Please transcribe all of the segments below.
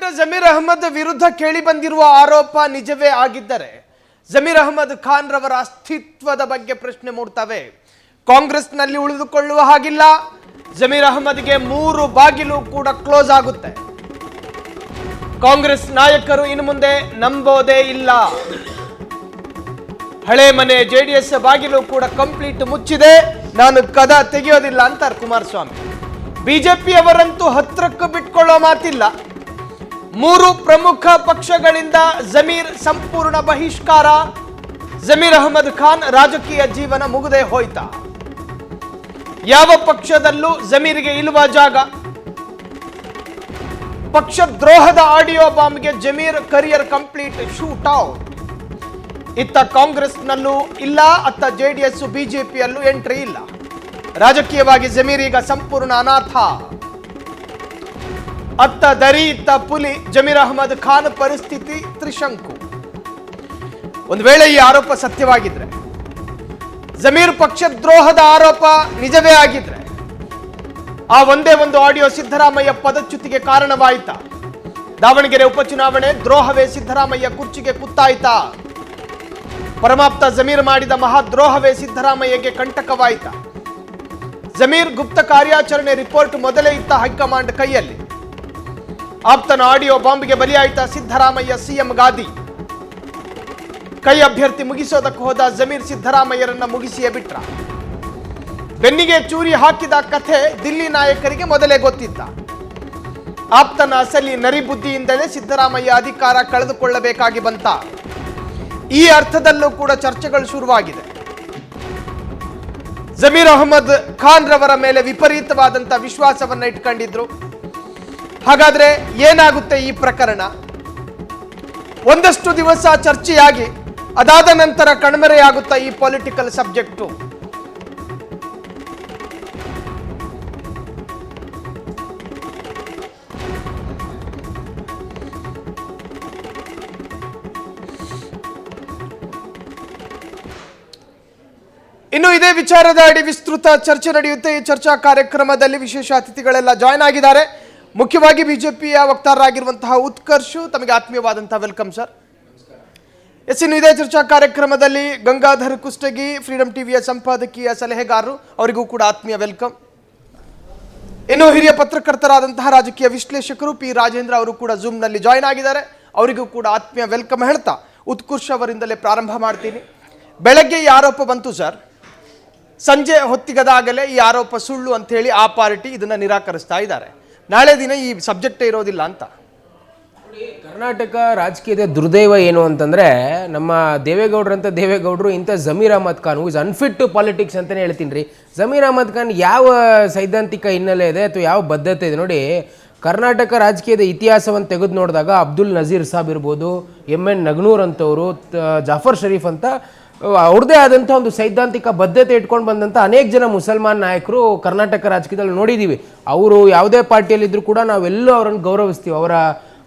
Advocate Zameer Ahmed ವಿರುದ್ಧ ಕೇಳಿ ಬಂದಿರುವ ಆರೋಪ ನಿಜವೇ ಆಗಿದ್ದರೆ ಜಮೀರ್ ಅಹಮದ್ ಖಾನ್ ರವರ ಅಸ್ತಿತ್ವದ ಬಗ್ಗೆ ಪ್ರಶ್ನೆ ಮೂಡ್ತವೆ. ಕಾಂಗ್ರೆಸ್ನಲ್ಲಿ ಉಳಿದುಕೊಳ್ಳುವ ಹಾಗಿಲ್ಲ. ಜಮೀರ್ ಅಹಮದ್ಗೆ 3 ಬಾಗಿಲು ಕೂಡ ಕ್ಲೋಸ್ ಆಗುತ್ತೆ. ಕಾಂಗ್ರೆಸ್ ನಾಯಕರು ಇನ್ನು ಮುಂದೆ ನಂಬೋದೇ ಇಲ್ಲ. ಹಳೆ ಮನೆ ಜೆಡಿಎಸ್ ಬಾಗಿಲು ಕೂಡ ಕಂಪ್ಲೀಟ್ ಮುಚ್ಚಿದೆ. ನಾನು ಕದ ತೆಗೆಯೋದಿಲ್ಲ ಅಂತಾರೆ ಕುಮಾರಸ್ವಾಮಿ. ಬಿಜೆಪಿ ಅವರಂತೂ ಹತ್ರಕ್ಕೆ ಬಿಟ್ಕೊಳ್ಳೋ ಮಾತಿಲ್ಲ. 3 ಪ್ರಮುಖ ಪಕ್ಷಗಳಿಂದ ಜಮೀರ್ ಸಂಪೂರ್ಣ ಬಹಿಷ್ಕಾರ. ಜಮೀರ್ ಅಹಮದ್ ಖಾನ್ ರಾಜಕೀಯ ಜೀವನ ಮುಗಿದೇ ಹೋಯ್ತಾ? ಯಾವ ಪಕ್ಷದಲ್ಲೂ ಜಮೀರ್ಗೆ ಇಲ್ವ ಜಾಗ? ಪಕ್ಷ ದ್ರೋಹದ ಆಡಿಯೋ ಬಾಂಬ್ಗೆ Zameer career complete shoot out. ಇತ್ತ ಕಾಂಗ್ರೆಸ್ನಲ್ಲೂ ಇಲ್ಲ, ಅತ್ತ ಜೆಡಿಎಸ್ ಬಿಜೆಪಿಯಲ್ಲೂ ಎಂಟ್ರಿ ಇಲ್ಲ. ರಾಜಕೀಯವಾಗಿ ಜಮೀರ್ ಈಗ ಸಂಪೂರ್ಣ ಅನಾಥ. ಅತ್ತ ದರಿ ಇತ್ತ ಪುಲಿ. ಜಮೀರ್ ಅಹಮದ್ ಖಾನ್ ಪರಿಸ್ಥಿತಿ ತ್ರಿಶಂಕು. ಒಂದು ವೇಳೆ ಈ ಆರೋಪ ಸತ್ಯವಾಗಿದ್ರೆ, ಜಮೀರ್ ಪಕ್ಷದ್ರೋಹದ ಆರೋಪ ನಿಜವೇ ಆಗಿದ್ರೆ, ಆ ಒಂದೇ ಒಂದು ಆಡಿಯೋ ಸಿದ್ದರಾಮಯ್ಯ ಪದಚ್ಯುತಿಗೆ ಕಾರಣವಾಯಿತಾ? ದಾವಣಗೆರೆ ಉಪಚುನಾವಣೆ ದ್ರೋಹವೇ ಸಿದ್ದರಾಮಯ್ಯ ಕುರ್ಚಿಗೆ ಕುತ್ತಾಯ್ತಾ? ಪರಮಾಪ್ತ ಜಮೀರ್ ಮಾಡಿದ ಮಹಾದ್ರೋಹವೇ ಸಿದ್ದರಾಮಯ್ಯಗೆ ಕಂಟಕವಾಯಿತಾ? ಜಮೀರ್ ಗುಪ್ತ ಕಾರ್ಯಾಚರಣೆ ರಿಪೋರ್ಟ್ ಮೊದಲೇ ಇತ್ತ ಹೈಕಮಾಂಡ್ ಕೈಯಲ್ಲಿ. ಆಪ್ತನ ಆಡಿಯೋ ಬಾಂಬ್ಗೆ ಬಲಿಯಾಯಿತಾ ಸಿದ್ದರಾಮಯ್ಯ ಸಿಎಂ ಗಾದಿ? ಕೈ ಅಭ್ಯರ್ಥಿ ಮುಗಿಸೋದಕ್ಕೆ ಹೋದ ಜಮೀರ್ ಸಿದ್ದರಾಮಯ್ಯರನ್ನ ಮುಗಿಸಿಯೇ ಬಿಟ್ರ. ಬೆನ್ನಿಗೆ ಚೂರಿ ಹಾಕಿದ ಕಥೆ ದಿಲ್ಲಿ ನಾಯಕರಿಗೆ ಮೊದಲೇ ಗೊತ್ತಿದ್ದ. ಆಪ್ತನ ಅಸಲಿ ನರಿಬುದ್ಧಿಯಿಂದಲೇ ಸಿದ್ದರಾಮಯ್ಯ ಅಧಿಕಾರ ಕಳೆದುಕೊಳ್ಳಬೇಕಾಗಿ ಬಂತ. ಈ ಅರ್ಥದಲ್ಲೂ ಕೂಡ ಚರ್ಚೆಗಳು ಶುರುವಾಗಿದೆ. ಜಮೀರ್ ಅಹಮದ್ ಖಾನ್ ರವರ ಮೇಲೆ ವಿಪರೀತವಾದಂತಹ ವಿಶ್ವಾಸವನ್ನ ಇಟ್ಕೊಂಡಿದ್ರು. ಹಾಗಾದ್ರೆ ಏನಾಗುತ್ತೆ ಈ ಪ್ರಕರಣ? ಒಂದಷ್ಟು ದಿವಸ ಚರ್ಚೆಯಾಗಿ ಅದಾದ ನಂತರ ಕಣ್ಮರೆಯಾಗುತ್ತಾ ಈ ಪೊಲಿಟಿಕಲ್ ಸಬ್ಜೆಕ್ಟು? ಇನ್ನು ಇದೇ ವಿಚಾರದ ಅಡಿ ವಿಸ್ತೃತ ಚರ್ಚೆ ನಡೆಯುತ್ತೆ. ಈ ಚರ್ಚಾ ಕಾರ್ಯಕ್ರಮದಲ್ಲಿ ವಿಶೇಷ ಅತಿಥಿಗಳೆಲ್ಲ ಜಾಯ್ನ್ ಆಗಿದ್ದಾರೆ. ಮುಖ್ಯವಾಗಿ ಬಿಜೆಪಿಯ ವಕ್ತಾರರಾಗಿರುವಂತಹ ಉತ್ಕರ್ಷ್, ತಮಗೆ ಆತ್ಮೀಯವಾದಂತಹ ವೆಲ್ಕಮ್ ಸರ್. ಇನ್ನು ಇದೇ ಚರ್ಚಾ ಕಾರ್ಯಕ್ರಮದಲ್ಲಿ ಗಂಗಾಧರ್ ಕುಷ್ಟಗಿ, ಫ್ರೀಡಂ ಟಿವಿಯ ಸಂಪಾದಕೀಯ ಸಲಹೆಗಾರರು, ಅವರಿಗೂ ಕೂಡ ಆತ್ಮೀಯ ವೆಲ್ಕಮ್. ಇನ್ನು ಹಿರಿಯ ಪತ್ರಕರ್ತರಾದಂತಹ ರಾಜಕೀಯ ವಿಶ್ಲೇಷಕರು ಪಿ ರಾಜೇಂದ್ರ ಅವರು ಕೂಡ ಜೂಮ್ ನಲ್ಲಿ ಜಾಯ್ನ್ ಆಗಿದ್ದಾರೆ. ಅವರಿಗೂ ಕೂಡ ಆತ್ಮೀಯ ವೆಲ್ಕಮ್ ಹೇಳ್ತಾ ಉತ್ಕರ್ಷ್ ಅವರಿಂದಲೇ ಪ್ರಾರಂಭ ಮಾಡ್ತೀನಿ. ಬೆಳಗ್ಗೆ ಈ ಆರೋಪ ಬಂತು ಸರ್, ಸಂಜೆ ಹೊತ್ತಿಗದಾಗಲೇ ಈ ಆರೋಪ ಸುಳ್ಳು ಅಂತ ಹೇಳಿ ಆ ಪಾರ್ಟಿ ಇದನ್ನ ನಿರಾಕರಿಸ್ತಾ ಇದ್ದಾರೆ. ನಾಳೆ ದಿನ ಈ ಸಬ್ಜೆಕ್ಟೇ ಇರೋದಿಲ್ಲ ಅಂತ. ಕರ್ನಾಟಕ ರಾಜಕೀಯದ ದುರ್ದೈವ ಏನು ಅಂತಂದ್ರೆ, ನಮ್ಮ ದೇವೇಗೌಡರು ಇಂಥ Zameer Ahmed Khan is unfit to politics ಅಂತಾನೆ ಹೇಳ್ತೀನಿ ರೀ. ಜಮೀರ್ ಅಹಮದ್ ಖಾನ್ ಯಾವ ಸೈದ್ಧಾಂತಿಕ ಹಿನ್ನೆಲೆ ಇದೆ ಅಥವಾ ಯಾವ ಬದ್ಧತೆ ಇದೆ ನೋಡಿ. ಕರ್ನಾಟಕ ರಾಜಕೀಯದ ಇತಿಹಾಸವನ್ನು ತೆಗೆದು ನೋಡಿದಾಗ ಅಬ್ದುಲ್ ನಜೀರ್ ಸಾಬ್ ಇರ್ಬೋದು, MN ನಗನೂರ್ ಅಂತವರು, ಜಾಫರ್ ಶರೀಫ್ ಅಂತ ಅವ್ರದ್ದೇ ಆದಂಥ ಒಂದು ಸೈದ್ಧಾಂತಿಕ ಬದ್ಧತೆ ಇಟ್ಕೊಂಡು ಬಂದಂಥ ಅನೇಕ ಜನ ಮುಸಲ್ಮಾನ್ ನಾಯಕರು ಕರ್ನಾಟಕ ರಾಜಕೀಯದಲ್ಲಿ ನೋಡಿದ್ದೀವಿ. ಅವರು ಯಾವುದೇ ಪಾರ್ಟಿಯಲ್ಲಿದ್ದರೂ ಕೂಡ ನಾವೆಲ್ಲೂ ಅವರನ್ನು ಗೌರವಿಸ್ತೀವಿ.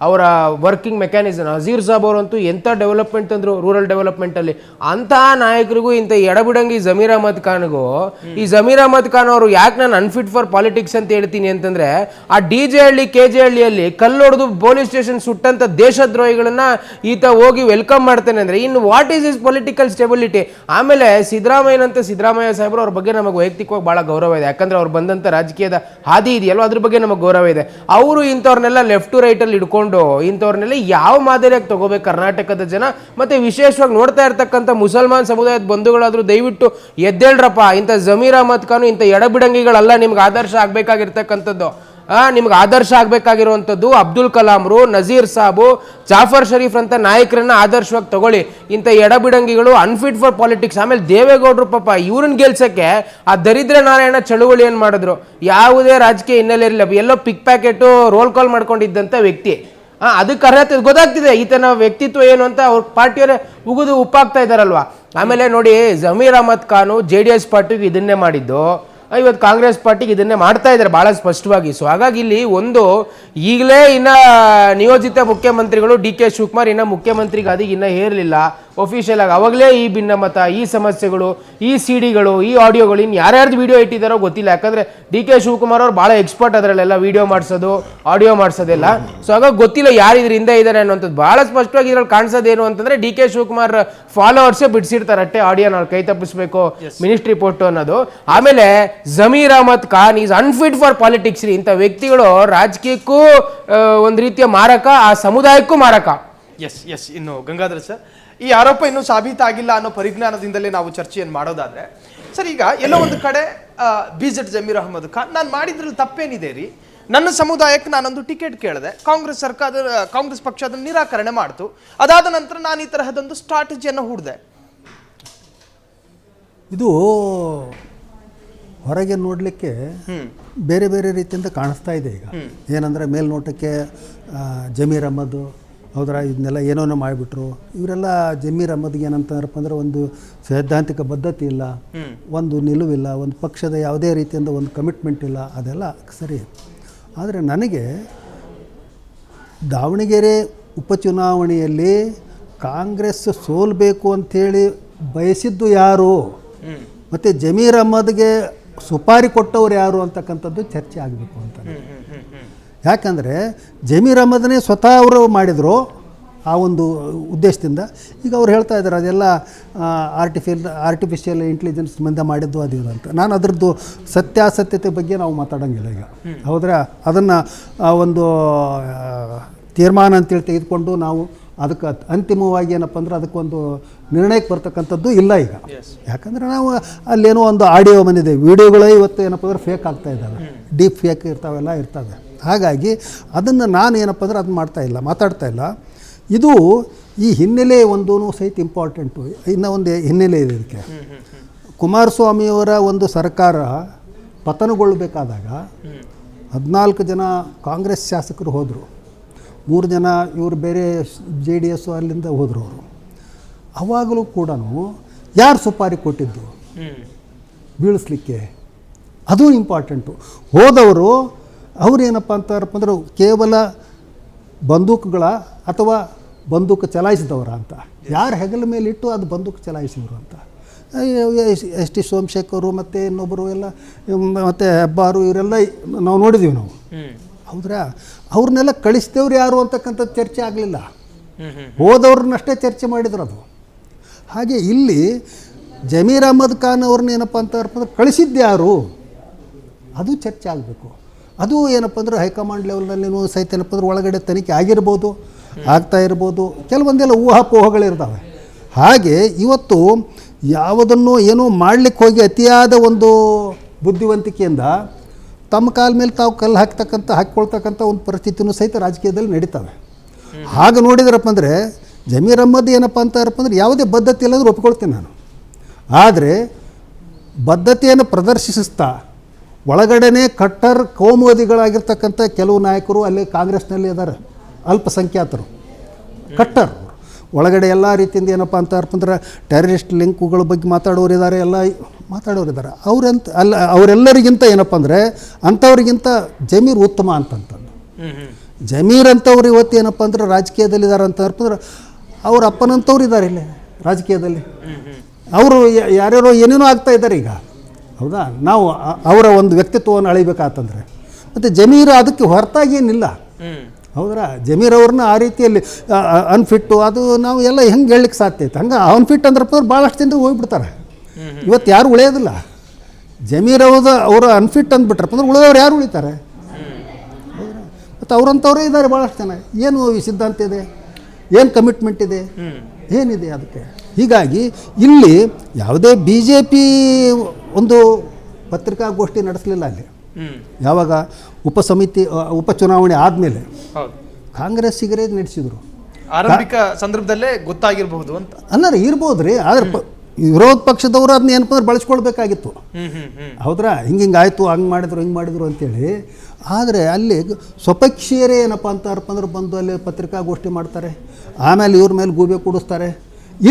ಅವರ ವರ್ಕಿಂಗ್ ಮೆಕ್ಯಾನಿಸಮ್. ನಜೀರ್ ಸಾಬ್ ಅವರಂತೂ ಎಂಥ ಡೆವಲಪ್ಮೆಂಟ್ ಅಂದರು ರೂರಲ್ ಡೆವಲಪ್ಮೆಂಟಲ್ಲಿ. ಅಂತಹ ನಾಯಕರಿಗೂ ಇಂಥ ಎಡಬಿಡಂಗಿ ಜಮೀರ್ ಅಹಮದ್ ಖಾನ್ಗೂ, ಈ ಜಮೀರ್ ಅಹಮದ್ ಖಾನ್ ಅವರು ಯಾಕೆ ನಾನು ಅನ್ಫಿಟ್ ಫಾರ್ ಪಾಲಿಟಿಕ್ಸ್ ಅಂತ ಹೇಳ್ತೀನಿ ಅಂತಂದರೆ, ಆ DJ ಹಳ್ಳಿ KJ ಹಳ್ಳಿಯಲ್ಲಿ ಕಲ್ಲೊಡೆದು ಪೊಲೀಸ್ ಸ್ಟೇಷನ್ ಸುಟ್ಟಂಥ ದೇಶದ್ರೋಹಿಗಳನ್ನ ಈತ ಹೋಗಿ ವೆಲ್ಕಮ್ ಮಾಡ್ತಾನೆ ಅಂದರೆ ಇನ್ನು what is is political stability? ಆಮೇಲೆ ಸಿದ್ದರಾಮಯ್ಯ ಸಾಹೇಬರು ಅವ್ರ ಬಗ್ಗೆ ನಮಗೆ ವೈಯಕ್ತಿಕವಾಗಿ ಭಾಳ ಗೌರವ ಇದೆ. ಯಾಕಂದ್ರೆ ಅವ್ರು ಬಂದಂಥ ರಾಜಕೀಯದ ಹಾದಿ ಇದೆಯಲ್ವ, ಅದ್ರ ಬಗ್ಗೆ ನಮಗೆ ಗೌರವ ಇದೆ. ಅವರು ಇಂಥವ್ರನ್ನೆಲ್ಲ ಲೆಫ್ಟ್ ಟು ರೈಟಲ್ಲಿ ಹಿಡ್ಕೊಂಡು ಇಂಥವ್ರನ್ನೆಲ್ಲ ಯಾವ ಮಾದರಿಯಾಗಿ ತಗೋಬೇಕು ಕರ್ನಾಟಕದ ಜನ, ಮತ್ತೆ ವಿಶೇಷವಾಗಿ ನೋಡ್ತಾ ಇರ್ತಕ್ಕಂಥ ಮುಸಲ್ಮಾನ್ ಸಮುದಾಯದ ಬಂಧುಗಳಾದ್ರೂ ದಯವಿಟ್ಟು ಎದ್ದೇಳ್ರಪ್ಪ. ಇಂಥ ಜಮೀರ್ ಅಹಮದ್ ಖಾನ್ ಇಂಥ ಎಡಬಿಡಂಗಿಗಳಲ್ಲ ನಿಮ್ಗೆ ಆದರ್ಶ ಆಗ್ಬೇಕಾಗಿರ್ತಕ್ಕಂಥದ್ದು. ನಿಮ್ಗೆ ಆದರ್ಶ ಆಗ್ಬೇಕಾಗಿರುವಂಥದ್ದು ಅಬ್ದುಲ್ ಕಲಾಂರು, ನಜೀರ್ ಸಾಬು, ಜಾಫರ್ ಶರೀಫ್ ಅಂತ ನಾಯಕರನ್ನ ಆದರ್ಶವಾಗಿ ತಗೊಳ್ಳಿ. ಇಂಥ ಎಡಬಿಡಂಗಿಗಳು ಅನ್ಫಿಟ್ ಫಾರ್ ಪಾಲಿಟಿಕ್ಸ್. ಆಮೇಲೆ ದೇವೇಗೌಡರು ಪಾಪ ಇವ್ರನ್ನ ಗೆಲ್ಸಕ್ಕೆ ಆ ದರಿದ್ರ ನಾರಾಯಣ ಚಳುವಳಿ ಏನು ಮಾಡಿದ್ರು? ಯಾವುದೇ ರಾಜಕೀಯ ಹಿನ್ನೆಲೆ ಇರಲಿಲ್ಲ, ಎಲ್ಲೋ ಪಿಕ್ ಪ್ಯಾಕೆಟು ರೋಲ್ ಕಾಲ್ ಮಾಡ್ಕೊಂಡಿದ್ದಂಥ ವ್ಯಕ್ತಿ. ಅದಕ್ಕೆ ಅರ್ಹತೆ ಗೊತ್ತಾಗ್ತಿದೆ ಈತನ ವ್ಯಕ್ತಿತ್ವ ಏನು ಅಂತ. ಅವ್ರ ಪಾರ್ಟಿಯವರೇ ಉಗಿದು ಉಪ್ಪಾಗ್ತಾ ಇದ್ದಾರಲ್ವಾ. ಆಮೇಲೆ ನೋಡಿ, ಜಮೀರ್ ಅಹಮದ್ ಖಾನು JDS ಪಾರ್ಟಿಗೆ ಇದನ್ನೇ ಮಾಡಿದ್ದು, ಇವತ್ತು ಕಾಂಗ್ರೆಸ್ ಪಾರ್ಟಿಗೆ ಇದನ್ನೇ ಮಾಡ್ತಾ ಇದ್ದಾರೆ ಭಾಳ ಸ್ಪಷ್ಟವಾಗಿ. ಸೊ ಹಾಗಾಗಿ ಇಲ್ಲಿ ಒಂದು ಈಗಲೇ ಇನ್ನ ನಿಯೋಜಿತ ಮುಖ್ಯಮಂತ್ರಿಗಳು DK ಶಿವಕುಮಾರ್ ಇನ್ನ ಮುಖ್ಯಮಂತ್ರಿಗೆ ಅದಕ್ಕೆ ಇನ್ನೂ ಹೇರಲಿಲ್ಲ. ಒಫಿಷಿಯಲ್ ಆಗಿ ಅವಾಗಲೇ ಈ ಭಿನ್ನಮತ, ಈ ಸಮಸ್ಯೆಗಳು, ಈ ಸಿಡಿಗಳು, ಈ ಆಡಿಯೋಗಳು ಇನ್ನು ಯಾರ್ಯಾರ್ದು ವಿಡಿಯೋ ಇಟ್ಟಿದ್ದಾರೋ ಗೊತ್ತಿಲ್ಲ. ಯಾಕಂದ್ರೆ DK ಶಿವಕುಮಾರ್ ಅವ್ರು ಭಾಳ ಎಕ್ಸ್ಪರ್ಟ್ ಅದರಲ್ಲೆಲ್ಲ ವಿಡಿಯೋ ಮಾಡಿಸೋದು, ಆಡಿಯೋ ಮಾಡಿಸೋದೆಲ್ಲ. ಸೊ ಹಾಗಾಗಿ ಗೊತ್ತಿಲ್ಲ ಯಾರು ಇದ್ರ ಹಿಂದೆ ಇದ್ದಾರೆ ಅನ್ನೋಂಥದ್ದು. ಭಾಳ ಸ್ಪಷ್ಟವಾಗಿ ಇದ್ರಲ್ಲಿ ಕಾಣಿಸೋದೇನು ಅಂತಂದ್ರೆ DK ಶಿವಕುಮಾರ್ ಫಾಲೋವರ್ಸೇ ಬಿಡಿಸಿರ್ತಾರೆ ಅಷ್ಟೇ ಆಡಿಯೋ ನಾವು ಕೈ ತಪ್ಪಿಸ್ಬೇಕು ಮಿನಿಸ್ಟ್ರಿ ಪೋಸ್ಟ್ ಅನ್ನೋದು. ಆಮೇಲೆ Zameer Ahmed Khan is unfit for politics. ಇಂಥ ವ್ಯಕ್ತಿಗಳು ರಾಜಕೀಯಕ್ಕೂ ಒಂದು ರೀತಿಯ ಮಾರಕ, ಆ ಸಮುದಾಯಕ್ಕೂ ಮಾರಕ. ಎಸ್ ಇನ್ನು ಗಂಗಾಧರ್ ಸರ್, ಈ ಆರೋಪ ಇನ್ನೂ ಸಾಬೀತಾಗಿಲ್ಲ ಅನ್ನೋ ಪರಿಜ್ಞಾನದಿಂದಲೇ ನಾವು ಚರ್ಚೆಯನ್ನು ಮಾಡೋದಾದ್ರೆ ಸರ್, ಈಗ ಎಲ್ಲೋ ಒಂದು ಕಡೆ BZ ಜಮೀರ್ ಅಹಮದ್ ಖಾನ್ ನಾನು ಮಾಡಿದ್ರಲ್ಲಿ ತಪ್ಪೇನಿದೆ ರೀ, ನನ್ನ ಸಮುದಾಯಕ್ಕೆ ನಾನೊಂದು ಟಿಕೆಟ್ ಕೇಳಿದೆ, ಕಾಂಗ್ರೆಸ್ ಪಕ್ಷ ಅದನ್ನು ನಿರಾಕರಣೆ ಮಾಡ್ತು, ಅದಾದ ನಂತರ ನಾನು ಈ ತರಹದೊಂದು ಸ್ಟ್ರಾಟಜಿಯನ್ನು ಹೂಡಿದೆ. ಇದು ಹೊರಗೆ ನೋಡಲಿಕ್ಕೆ ಬೇರೆ ಬೇರೆ ರೀತಿಯಿಂದ ಕಾಣಿಸ್ತಾ ಇದೆ. ಈಗ ಏನಂದರೆ ಮೇಲ್ನೋಟಕ್ಕೆ ಜಮೀರ್ ಅಹಮದ್ ಹೌದ್ರಾ ಇದನ್ನೆಲ್ಲ ಏನೋ ಮಾಡಿಬಿಟ್ರು. ಇವರೆಲ್ಲ ಜಮೀರ್ ಅಹಮದ್ಗೆ ಏನಂತಾರಪ್ಪ ಅಂದರೆ ಒಂದು ಸೈದ್ಧಾಂತಿಕ ಬದ್ಧತೆ ಇಲ್ಲ, ಒಂದು ನಿಲುವಿಲ್ಲ, ಒಂದು ಪಕ್ಷದ ಯಾವುದೇ ರೀತಿಯಿಂದ ಒಂದು ಕಮಿಟ್ಮೆಂಟ್ ಇಲ್ಲ, ಅದೆಲ್ಲ ಸರಿ. ಆದರೆ ನನಗೆ ದಾವಣಗೆರೆ ಉಪಚುನಾವಣೆಯಲ್ಲಿ ಕಾಂಗ್ರೆಸ್ ಸೋಲ್ಬೇಕು ಅಂಥೇಳಿ ಬಯಸಿದ್ದು ಯಾರು ಮತ್ತು ಜಮೀರ್ ಅಹಮದ್ಗೆ ಸುಪಾರಿ ಕೊಟ್ಟವ್ರು ಯಾರು ಅಂತಕ್ಕಂಥದ್ದು ಚರ್ಚೆ ಆಗಬೇಕು ಅಂತ. ಯಾಕಂದರೆ ಜಮೀರ್ ಅಹಮದ್ನೇ ಸ್ವತಃ ಅವರು ಮಾಡಿದರು ಆ ಒಂದು ಉದ್ದೇಶದಿಂದ. ಈಗ ಅವ್ರು ಹೇಳ್ತಾ ಇದ್ದಾರೆ ಅದೆಲ್ಲ ಆರ್ಟಿಫಿಷಿಯಲ್ ಇಂಟೆಲಿಜೆನ್ಸ್ ಮಂದ ಮಾಡಿದ್ದು ಅದು ಅಂತ. ನಾನು ಅದರದ್ದು ಸತ್ಯಾಸತ್ಯತೆ ಬಗ್ಗೆ ನಾವು ಮಾತಾಡೋಂಗಿಲ್ಲ ಈಗ, ಹೌದ್ರಾ? ಅದನ್ನು ಒಂದು ತೀರ್ಮಾನ ಅಂತೇಳಿ ತೆಗೆದುಕೊಂಡು ನಾವು ಅದಕ್ಕೆ ಅಂತಿಮವಾಗಿ ಏನಪ್ಪ ಅಂದ್ರೆ ಅದಕ್ಕೊಂದು ನಿರ್ಣಯಕ್ಕೆ ಬರ್ತಕ್ಕಂಥದ್ದು ಇಲ್ಲ ಈಗ. ಯಾಕಂದರೆ ನಾವು ಅಲ್ಲೇನೋ ಒಂದು ಆಡಿಯೋ ಬಂದಿದೆ, ವಿಡಿಯೋಗಳೇ ಇವತ್ತು ಏನಪ್ಪ ಅಂದ್ರೆ ಫೇಕ್ ಆಗ್ತಾ ಇದ್ದಾವೆ, ಡೀಪ್ ಫೇಕ್ ಇರ್ತಾವೆಲ್ಲ ಇರ್ತವೆ. ಹಾಗಾಗಿ ಅದನ್ನು ನಾನು ಏನಪ್ಪ ಅಂದ್ರೆ ಅದನ್ನ ಮಾತಾಡ್ತಾ ಇಲ್ಲ. ಇದು ಈ ಹಿನ್ನೆಲೆ ಒಂದೂ ಸಹಿತ ಇಂಪಾರ್ಟೆಂಟು. ಇನ್ನೂ ಒಂದು ಹಿನ್ನೆಲೆ ಇದೆ ಇದಕ್ಕೆ. ಕುಮಾರಸ್ವಾಮಿಯವರ ಒಂದು ಸರ್ಕಾರ ಪತನಗೊಳ್ಳಬೇಕಾದಾಗ 14 ಜನ ಕಾಂಗ್ರೆಸ್ ಶಾಸಕರು ಹೋದರು, 3 ಜನ ಇವರು ಬೇರೆ JDS ಅಲ್ಲಿಂದ ಹೋದರು. ಅವರು ಅವಾಗಲೂ ಕೂಡ ಯಾರು ಸುಪಾರಿ ಕೊಟ್ಟಿದ್ದು ಬೀಳಿಸ್ಲಿಕ್ಕೆ, ಅದು ಇಂಪಾರ್ಟೆಂಟು. ಹೋದವರು ಅವರೇನಪ್ಪ ಅಂತಾರಪ್ಪ ಅಂದ್ರೆ ಕೇವಲ ಬಂದೂಕುಗಳ ಅಥವಾ ಬಂದೂಕು ಚಲಾಯಿಸಿದವರ ಅಂತ, ಯಾರು ಹೆಗಲ ಮೇಲೆ ಇಟ್ಟು ಅದು ಬಂದೂಕು ಚಲಾಯಿಸಿದರು ಅಂತ. ST ಸೋಮಶೇಖರು ಮತ್ತು ಇನ್ನೊಬ್ಬರು ಎಲ್ಲ ಮತ್ತು ಹೆಬ್ಬಾರು ಇವರೆಲ್ಲ ನಾವು ನೋಡಿದ್ದೀವಿ ನಾವು, ಹೌದ್ರಾ? ಅವ್ರನ್ನೆಲ್ಲ ಕಳಿಸಿದವ್ರು ಯಾರು ಅಂತಕ್ಕಂಥದ್ದು ಚರ್ಚೆ ಆಗಲಿಲ್ಲ, ಹೋದವ್ರನ್ನಷ್ಟೇ ಚರ್ಚೆ ಮಾಡಿದ್ರು ಅದು. ಹಾಗೆ ಇಲ್ಲಿ ಜಮೀರ್ ಅಹಮದ್ ಖಾನ್ ಅವ್ರನ್ನ ಏನಪ್ಪ ಅಂತ ಕಳಿಸಿದ್ದು ಯಾರು ಅದು ಚರ್ಚೆ ಆಗಬೇಕು. ಅದು ಏನಪ್ಪ ಅಂದ್ರೆ ಹೈಕಮಾಂಡ್ ಲೆವೆಲ್ನಲ್ಲಿ ಸಹಿತ ಏನಪ್ಪ ಅಂದ್ರೆ ಒಳಗಡೆ ತನಿಖೆ ಆಗಿರ್ಬೋದು, ಆಗ್ತಾ ಇರ್ಬೋದು, ಕೆಲವೊಂದೆಲ್ಲ ಊಹಾಪೋಹಗಳಿರ್ತವೆ. ಹಾಗೆ ಇವತ್ತು ಯಾವುದನ್ನು ಏನೋ ಮಾಡಲಿಕ್ಕೆ ಹೋಗಿ ಅತಿಯಾದ ಒಂದು ಬುದ್ಧಿವಂತಿಕೆಯಿಂದ ತಮ್ಮ ಕಾಲ ಮೇಲೆ ತಾವು ಕಲ್ಲು ಹಾಕ್ಕೊಳ್ತಕ್ಕಂಥ ಒಂದು ಪರಿಸ್ಥಿತಿನೂ ಸಹಿತ ರಾಜಕೀಯದಲ್ಲಿ ನಡೀತವೆ. ಹಾಗೆ ನೋಡಿದ್ರಪ್ಪ ಅಂದರೆ ಜಮೀರ್ ಅಹಮದ್ ಏನಪ್ಪ ಅಂತಾರಪ್ಪ ಅಂದರೆ ಯಾವುದೇ ಬದ್ಧತೆ ಇಲ್ಲಂದ್ರೆ ಒಪ್ಕೊಳ್ತೀನಿ ನಾನು. ಆದರೆ ಬದ್ಧತೆಯನ್ನು ಪ್ರದರ್ಶಿಸ್ತಾ ಒಳಗಡೆನೇ ಕಟ್ಟರ್ ಕೋಮುವಾದಿಗಳಾಗಿರ್ತಕ್ಕಂಥ ಕೆಲವು ನಾಯಕರು ಅಲ್ಲಿ ಕಾಂಗ್ರೆಸ್ನಲ್ಲಿ ಇದ್ದಾರೆ, ಅಲ್ಪಸಂಖ್ಯಾತರು ಕಟ್ಟರ್ ಒಳಗಡೆ ಎಲ್ಲ ರೀತಿಯಿಂದ ಏನಪ್ಪ ಅಂತಾರಪ್ಪ ಟೆರರಿಸ್ಟ್ ಲಿಂಕುಗಳ ಬಗ್ಗೆ ಮಾತಾಡೋರಿದ್ದಾರೆ, ಎಲ್ಲ ಮಾತಾಡೋರಿದ್ದಾರೆ. ಅವರೆಲ್ಲರಿಗಿಂತ ಏನಪ್ಪ ಅಂದರೆ ಅಂಥವ್ರಿಗಿಂತ ಜಮೀರ್ ಉತ್ತಮ ಅಂತಂತಂದು. ಜಮೀರ್ ಅಂತವ್ರು ಇವತ್ತು ಏನಪ್ಪ ಅಂದ್ರೆ ರಾಜಕೀಯದಲ್ಲಿದ್ದಾರೆ ಅಂತಂದ್ರೆ ಅವ್ರ ಅಪ್ಪನಂಥವ್ರು ಇದ್ದಾರೆ ಇಲ್ಲಿ ರಾಜಕೀಯದಲ್ಲಿ. ಅವರು ಯಾರ್ಯಾರೋ ಏನೇನೋ ಆಗ್ತಾ ಇದ್ದಾರೆ ಈಗ, ಹೌದಾ? ನಾವು ಅವರ ಒಂದು ವ್ಯಕ್ತಿತ್ವವನ್ನು ಅಳಿಬೇಕಾತಂದರೆ ಮತ್ತು ಜಮೀರ್ ಅದಕ್ಕೆ ಹೊರತಾಗಿ ಏನಿಲ್ಲ, ಹೌದ್ರಾ? ಜಮೀರ್ ಅವ್ರನ್ನ ಆ ರೀತಿಯಲ್ಲಿ ಅನ್ಫಿಟ್ಟು ಅದು ನಾವು ಎಲ್ಲ ಹೆಂಗೆ ಹೇಳಲಿಕ್ಕೆ ಸಾಧ್ಯ ಐತೆ. ಹಂಗೆ ಅನ್ಫಿಟ್ ಅಂದ್ರಪ್ಪ ಭಾಳಷ್ಟು ಜನರು ಹೋಗ್ಬಿಡ್ತಾರೆ, ಇವತ್ತು ಯಾರು ಉಳಿಯೋದಿಲ್ಲ. ಜಮೀರ್ ಅವರು ಅನ್ಫಿಟ್ ಅಂದ್ಬಿಟ್ರಪ್ಪ ಅಂದ್ರೆ ಉಳಿದವ್ರು ಯಾರು ಉಳಿತಾರೆ? ಮತ್ತು ಅವ್ರಂಥವ್ರೇ ಇದ್ದಾರೆ ಭಾಳಷ್ಟು ಜನ. ಏನು ಸಿದ್ಧಾಂತ ಇದೆ, ಏನು ಕಮಿಟ್ಮೆಂಟ್ ಇದೆ, ಏನಿದೆ ಅದಕ್ಕೆ? ಹೀಗಾಗಿ ಇಲ್ಲಿ ಯಾವುದೇ BJP ಒಂದು ಪತ್ರಿಕಾಗೋಷ್ಠಿ ನಡೆಸಲಿಲ್ಲ ಅಲ್ಲಿ. ಯಾವಾಗ ಉಪಚುನಾವಣೆ ಆದಮೇಲೆ ಕಾಂಗ್ರೆಸ್ಸಿಗರೇ ನಡೆಸಿದರು. ಆರಂಭಿಕ ಸಂದರ್ಭದಲ್ಲೇ ಗೊತ್ತಾಗಿರಬಹುದು ಅಂತ ಅಲ್ಲರಿ, ಇರ್ಬೋದು ರೀ. ಆದರೆ ವಿರೋಧ ಪಕ್ಷದವರು ಅದನ್ನ ಏನಪ್ಪ ಅಂದ್ರೆ ಬಳಸ್ಕೊಳ್ಬೇಕಾಗಿತ್ತು, ಹೌದ್ರಾ? ಹಿಂಗೆ ಆಯಿತು, ಹಿಂಗೆ ಮಾಡಿದ್ರು ಅಂತೇಳಿ. ಆದರೆ ಅಲ್ಲಿ ಸ್ವಪಕ್ಷೀಯರೇ ಏನಪ್ಪ ಅಂತಾರಪ್ಪ ಅಂದ್ರೆ ಬಂದು ಅಲ್ಲಿ ಪತ್ರಿಕಾಗೋಷ್ಠಿ ಮಾಡ್ತಾರೆ, ಆಮೇಲೆ ಇವ್ರ ಮೇಲೆ ಗೂಬೆ ಕೂಡಿಸ್ತಾರೆ.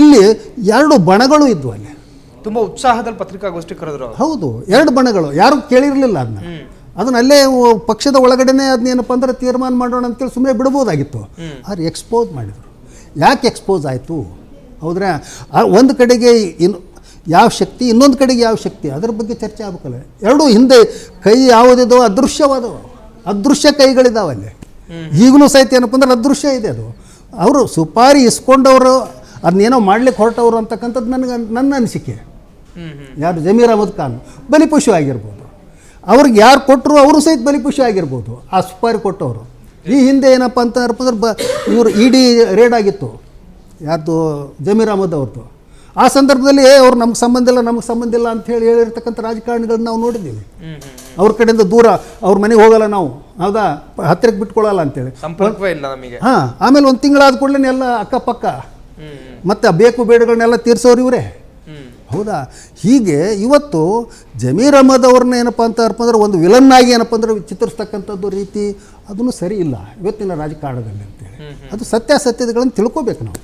ಇಲ್ಲಿ 2 ಬಣಗಳು ಇದ್ವು ಅಲ್ಲಿ, ತುಂಬ ಉತ್ಸಾಹದಲ್ಲಿ ಪತ್ರಿಕಾಗೋಷ್ಠಿ ಕರೆದ್ರು. ಹೌದು, 2 ಬಣಗಳು, ಯಾರು ಕೇಳಿರಲಿಲ್ಲ ಅದನ್ನ ಅಲ್ಲೇ ಪಕ್ಷದ ಒಳಗಡೆನೇ ಅದನ್ನೇನಪ್ಪ ಅಂದ್ರೆ ತೀರ್ಮಾನ ಮಾಡೋಣ ಅಂತೇಳಿ ಸುಮ್ಮನೆ ಬಿಡ್ಬೋದಾಗಿತ್ತು. ಆದರೆ ಎಕ್ಸ್ಪೋಸ್ ಮಾಡಿದರು. ಯಾಕೆ ಎಕ್ಸ್ಪೋಸ್ ಆಯಿತು? ಹೌದ್ರಾ ಒಂದು ಕಡೆಗೆ ಇನ್ನು ಯಾವ ಶಕ್ತಿ ಇನ್ನೊಂದು ಕಡೆಗೆ ಯಾವ ಶಕ್ತಿ ಅದರ ಬಗ್ಗೆ ಚರ್ಚೆ ಆಗ್ಬೇಕಲ್ಲ. ಎರಡೂ ಹಿಂದೆ ಕೈ ಯಾವುದಿದೋ ಅದೃಶ್ಯವಾದವು, ಅದೃಶ್ಯ ಕೈಗಳಿದಾವೆ ಅಲ್ಲಿ. ಈಗಲೂ ಸಹಿತ ಏನಪ್ಪ ಅಂದ್ರೆ ಅದೃಶ್ಯ ಇದೆ. ಅದು ಅವರು ಸುಪಾರಿ ಇಸ್ಕೊಂಡವರು ಅದನ್ನೇನೋ ಮಾಡ್ಲಿಕ್ಕೆ ಹೊರಟವರು ಅಂತಕ್ಕಂಥದ್ದು ನನ್ನ ಅನಿಸಿಕೆ. ಯಾರು ಜಮೀರ್ ಅಹಮದ್ ಖಾನ್ ಬಲಿಪಶು ಆಗಿರ್ಬೋದು, ಅವ್ರಿಗೆ ಯಾರು ಕೊಟ್ಟರು ಅವರು ಸಹಿತ ಬಲಿಪಶು ಆಗಿರ್ಬೋದು, ಆ ಸುಪಾರಿ ಕೊಟ್ಟವರು. ಈ ಹಿಂದೆ ಏನಪ್ಪ ಅಂತಂದ್ರೆ ಇವರು ಇಡಿ ರೇಡ್ ಆಗಿತ್ತು, ಯಾರ್ದು ಜಮೀರ್ ಅಹಮದ್ ಅವ್ರದ್ದು. ಆ ಸಂದರ್ಭದಲ್ಲಿ ಅವ್ರು ನಮ್ಗೆ ಸಂಬಂಧ ಇಲ್ಲ ಅಂತ ಹೇಳಿರ್ತಕ್ಕಂಥ ರಾಜಕಾರಣಿಗಳನ್ನ ನಾವು ನೋಡಿದ್ದೀವಿ. ಅವ್ರ ಕಡೆಯಿಂದ ದೂರ ಅವ್ರ ಮನೆಗೆ ಹೋಗಲ್ಲ ನಾವು, ಹೌದಾ, ಹತ್ತಿರಕ್ಕೆ ಬಿಟ್ಕೊಳ್ಳಲ್ಲ ಅಂತೇಳಿ ಸಂಪರ್ಕವೇ ಇಲ್ಲ ನಮಗೆ. ಹಾಂ, ಆಮೇಲೆ ಒಂದು ತಿಂಗಳಾದ ಕೂಡಲೇ ಎಲ್ಲ ಅಕ್ಕಪಕ್ಕ ಮತ್ತು ಬೇಕು ಬೇಡಗಳನ್ನೆಲ್ಲ ತೀರಿಸೋರು ಇವರೇ, ಹೌದಾ. ಹೀಗೆ ಇವತ್ತು ಜಮೀರ್ ಅಹಮದ್ ಅವ್ರನ್ನ ಏನಪ್ಪ ಅಂತಂದ್ರೆ ಒಂದು ವಿಲನ್ನಾಗಿ ಏನಪ್ಪ ಅಂದ್ರೆ ಚಿತ್ರಿಸ್ತಕ್ಕಂಥದ್ದು ರೀತಿ ಅದನ್ನು ಸರಿ ಇಲ್ಲ ಇವತ್ತಿನ ರಾಜಕಾರಣದಲ್ಲಿ ಅಂತೇಳಿ. ಅದು ಸತ್ಯಾಸತ್ಯತೆಗಳನ್ನು ತಿಳ್ಕೊಬೇಕು ನಾವು.